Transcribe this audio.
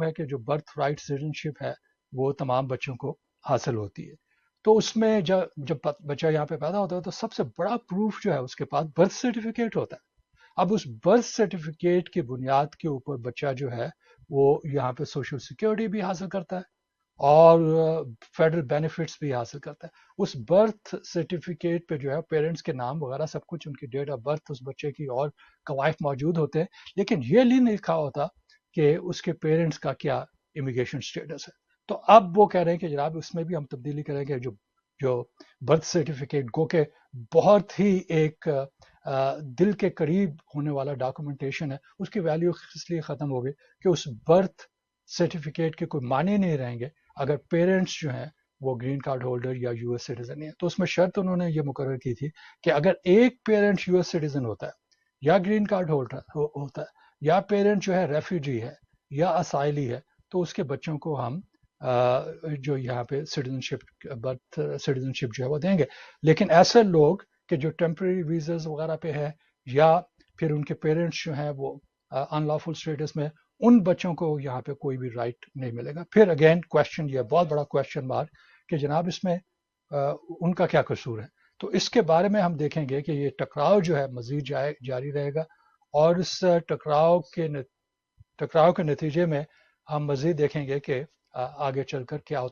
है कि जो बर्थ राइट सिटीजनशिप है वो तमाम बच्चों को हासिल होती है। तो उसमें जब जब बच्चा यहाँ पे पैदा होता है तो सबसे बड़ा प्रूफ जो है उसके पास बर्थ सर्टिफिकेट होता है। अब उस बर्थ सर्टिफिकेट की बुनियाद के ऊपर बच्चा जो है वो यहाँ पे सोशल सिक्योरिटी भी हासिल करता है और फेडरल बेनिफिट्स भी हासिल करता है। उस बर्थ सर्टिफिकेट पे जो है पेरेंट्स के नाम वगैरह सब कुछ, उनकी डेट ऑफ बर्थ उस बच्चे की और कवायद मौजूद होते हैं, लेकिन ये नहीं लिखा होता कि उसके पेरेंट्स का क्या इमिग्रेशन स्टेटस है। तो अब वो कह रहे हैं कि जनाब उसमें भी हम तब्दीली करेंगे। जो जो बर्थ सर्टिफिकेट गो के बहुत ही एक दिल के करीब होने वाला डॉक्यूमेंटेशन है, उसकी वैल्यू इसलिए ख़त्म हो गई कि उस बर्थ सर्टिफिकेट के कोई माने नहीं रहेंगे अगर पेरेंट्स जो हैं वो ग्रीन कार्ड होल्डर या यूएस सिटीजन है। तो उसमें शर्त उन्होंने ये मुकर्रर की थी कि अगर एक पेरेंट यूएस सिटीजन होता है या ग्रीन कार्ड होल्डर होता है या पेरेंट जो है रेफ्यूजी है या असाइली है, तो उसके बच्चों को हम जो यहाँ पे सिटीजनशिप बर्थ सिटीजनशिप जो है वो देंगे। लेकिन ऐसे लोग कि जो टेम्परेरी वीज़ास वगैरह पे है या फिर उनके पेरेंट्स जो हैं वो अनलॉफुल स्टेटस में, उन बच्चों को यहाँ पे कोई भी राइट नहीं मिलेगा। फिर अगेन क्वेश्चन, ये बहुत बड़ा क्वेश्चन मार्क कि जनाब इसमें उनका क्या कसूर है। तो इसके बारे में हम देखेंगे कि ये टकराव जो है मजीद जारी रहेगा और इस टकराव के नतीजे में हम मजीद देखेंगे कि आगे चलकर क्या